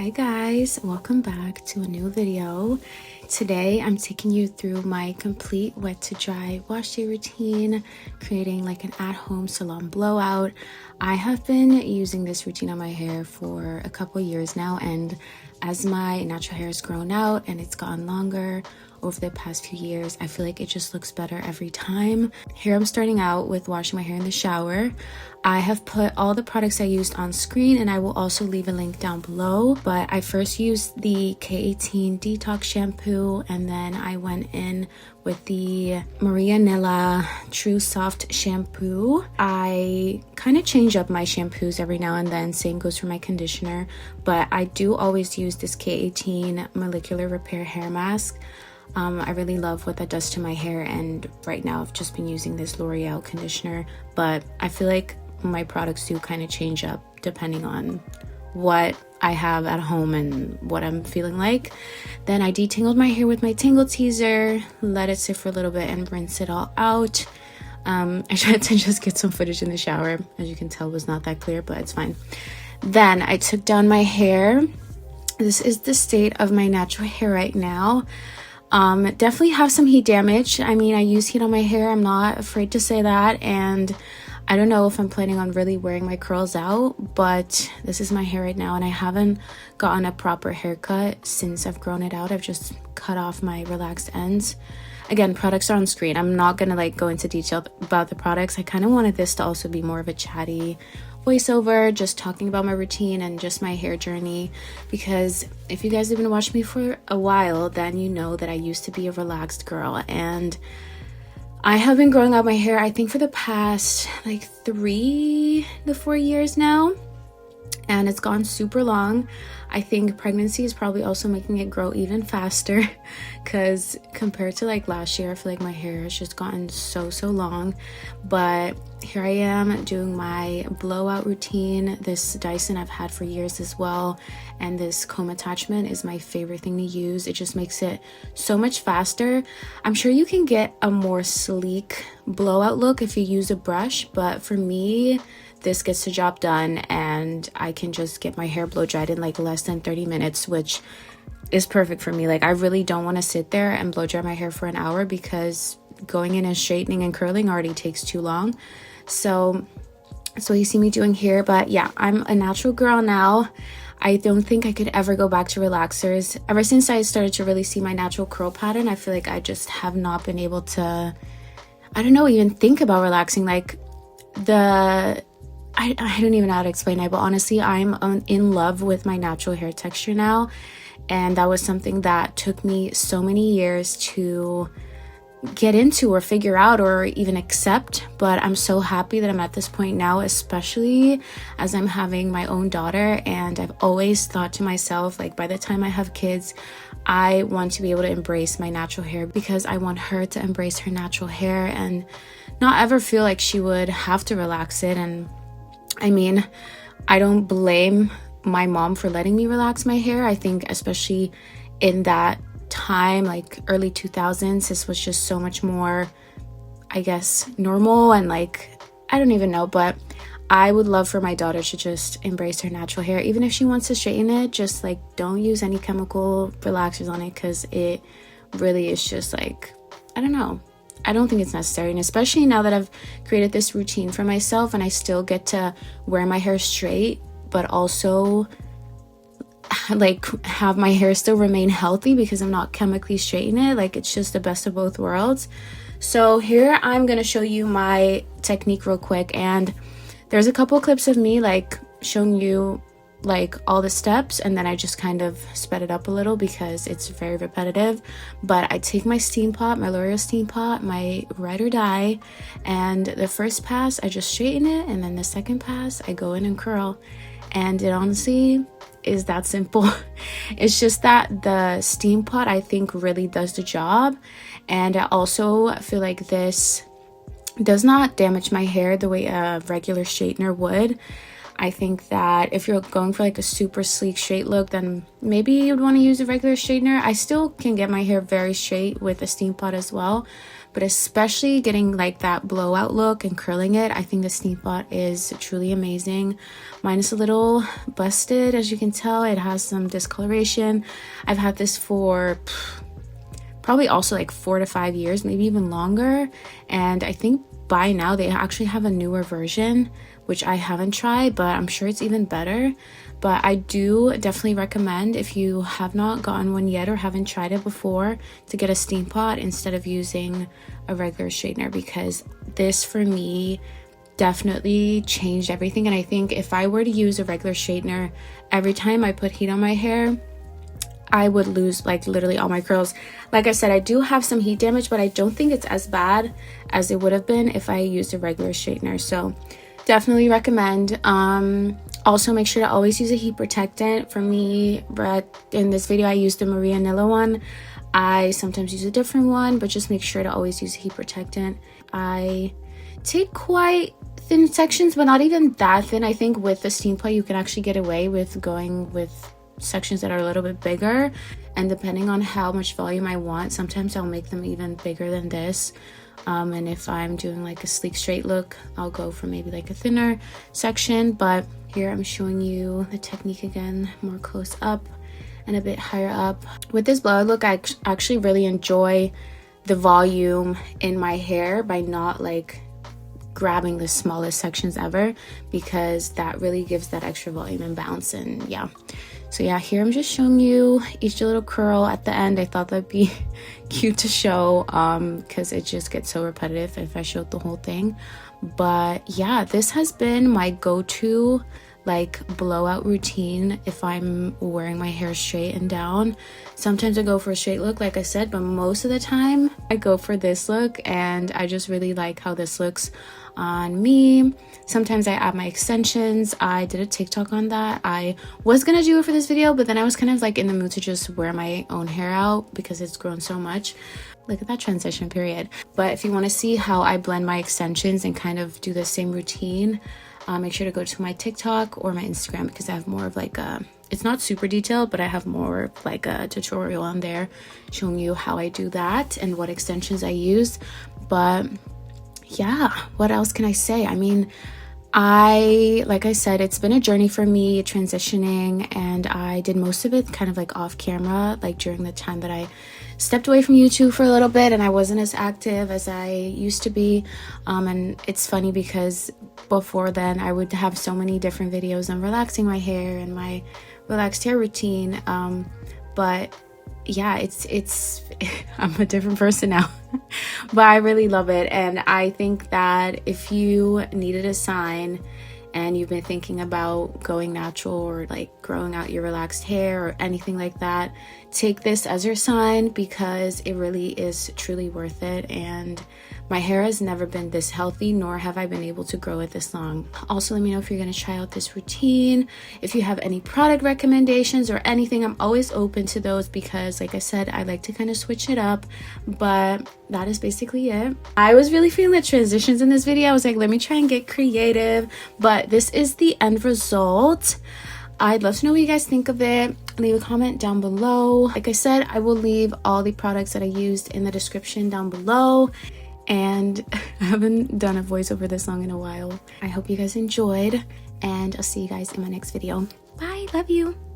Hi guys, welcome back to a new video. Today I'm taking you through my complete wet to dry wash day routine, creating like an at-home salon blowout. I have been using this routine on my hair for a couple years now, and as my natural hair has grown out and it's gotten longer over the past few years, I feel like it just looks better every time. Here I'm starting out with washing my hair in the shower. I have put all the products I used on screen, and I will also leave a link down below. But I first used the K18 Detox Shampoo, and then I went in with the Maria Nilla True Soft Shampoo. I kind of change up my shampoos every now and then. Same goes for my conditioner. But I do always use this K18 Molecular Repair Hair Mask. I really love what that does to my hair, and right now I've just been using this L'Oreal conditioner, but I feel like my products do kind of change up depending on what I have at home and what I'm feeling like. Then I detangled my hair with my Tangle Teaser, let it sit for a little bit and rinse it all out. I tried to just get some footage in the shower. As you can tell, it was not that clear, but it's fine. Then I took down my hair. This is the state of my natural hair right now. Definitely have some heat damage. I mean, I use heat on my hair, I'm not afraid to say that, and I don't know if I'm planning on really wearing my curls out, but this is my hair right now, and I haven't gotten a proper haircut since I've grown it out. I've just cut off my relaxed ends. Again, products are on screen. I'm not gonna like go into detail about the products. I kind of wanted this to also be more of a chatty voiceover, just talking about my routine and just my hair journey, because if you guys have been watching me for a while, then you know that I used to be a relaxed girl, and I have been growing out my hair, I think, for the past like 3 to 4 years now, and it's gone super long. I think pregnancy is probably also making it grow even faster, because compared to like last year, I feel like my hair has just gotten so long. But here I am doing my blowout routine. This Dyson I've had for years as well, and this comb attachment is my favorite thing to use. It just makes it so much faster. I'm sure you can get a more sleek blowout look if you use a brush, but for me, this gets the job done, and I can just get my hair blow dried in like less than 30 minutes, which is perfect for me. Like, I really don't want to sit there and blow dry my hair for an hour, because going in and straightening and curling already takes too long. So that's what you see me doing here. But yeah, I'm a natural girl now. I don't think I could ever go back to relaxers. Ever since I started to really see my natural curl pattern, I feel like I just have not been able to, I don't know, even think about relaxing. Like I don't even know how to explain it, but honestly, I'm in love with my natural hair texture now, and that was something that took me so many years to get into or figure out or even accept. But I'm so happy that I'm at this point now, especially as I'm having my own daughter, and I've always thought to myself, like, by the time I have kids, I want to be able to embrace my natural hair, because I want her to embrace her natural hair and not ever feel like she would have to relax it. And I mean, I don't blame my mom for letting me relax my hair. I think especially in that time, like early 2000s, this was just so much more, I guess, normal, and like, I don't even know, but I would love for my daughter to just embrace her natural hair. Even if she wants to straighten it, just like don't use any chemical relaxers on it, because it really is just like, I don't know. I don't think it's necessary, and especially now that I've created this routine for myself and I still get to wear my hair straight, but also like have my hair still remain healthy because I'm not chemically straightening it. Like, it's just the best of both worlds. So here I'm gonna show you my technique real quick, and there's a couple clips of me like showing you like all the steps, and then I just kind of sped it up a little because it's very repetitive. But I take my steam pot, my L'Oreal steam pot, my ride or die, and the first pass I just straighten it, and then the second pass I go in and curl. And it honestly is that simple. It's just that the steam pot, I think, really does the job, and I also feel like this does not damage my hair the way a regular straightener would. I think that if you're going for like a super sleek straight look, then maybe you'd want to use a regular straightener. I still can get my hair very straight with a steam pot as well, but especially getting like that blowout look and curling it, I think the steam pot is truly amazing. Mine is a little busted, as you can tell. It has some discoloration. I've had this for probably also like 4 to 5 years, maybe even longer, and I think by now they actually have a newer version, which I haven't tried, but I'm sure it's even better. But I do definitely recommend, if you have not gotten one yet or haven't tried it before, to get a steam pot instead of using a regular straightener, because this for me definitely changed everything. And I think if I were to use a regular straightener every time I put heat on my hair, I would lose like literally all my curls. Like I said, I do have some heat damage, but I don't think it's as bad as it would have been if I used a regular straightener. So definitely recommend. Also make sure to always use a heat protectant. For me, but in this video I used the Maria Nilla one. I sometimes use a different one, but just make sure to always use a heat protectant. I take quite thin sections, but not even that thin. I think with the steam pot you can actually get away with going with sections that are a little bit bigger, and depending on how much volume I want, sometimes I'll make them even bigger than this. And if I'm doing like a sleek straight look, I'll go for maybe like a thinner section. But here I'm showing you the technique again, more close up and a bit higher up. With this blowout look, I actually really enjoy the volume in my hair by not like grabbing the smallest sections ever, because that really gives that extra volume and bounce. And yeah, so yeah, here I'm just showing you each little curl at the end. I thought that'd be cute to show because it just gets so repetitive if I showed the whole thing. But yeah, this has been my go-to like blowout routine if I'm wearing my hair straight and down. Sometimes I go for a straight look, like I said, but most of the time I go for this look, and I just really like how this looks on me. Sometimes I add my extensions. I did a TikTok on that. I was gonna do it for this video, but then I was kind of like in the mood to just wear my own hair out because it's grown so much. Look at that transition period. But if you want to see how I blend my extensions and kind of do the same routine, make sure to go to my TikTok or my Instagram, because I have more of like a, it's not super detailed, but I have more of like a tutorial on there showing you how I do that and what extensions I use. But yeah, what else can I say? I mean, like I said, it's been a journey for me transitioning, and I did most of it kind of like off camera, like during the time that I stepped away from YouTube for a little bit and I wasn't as active as I used to be. And it's funny because before then I would have so many different videos on relaxing my hair and my relaxed hair routine. But yeah, it's I'm a different person now. But I really love it, and I think that if you needed a sign and you've been thinking about going natural or like growing out your relaxed hair or anything like that, take this as your sign, because it really is truly worth it. And my hair has never been this healthy, nor have I been able to grow it this long. Also, let me know if you're going to try out this routine. If you have any product recommendations or anything, I'm always open to those, because like I said, I like to kind of switch it up. But that is basically it. I was really feeling the transitions in this video. I was like, let me try and get creative. But this is the end result. I'd love to know what you guys think of it. Leave a comment down below. Like I said, I will leave all the products that I used in the description down below. And I haven't done a voiceover this long in a while. I hope you guys enjoyed, and I'll see you guys in my next video. Bye, love you.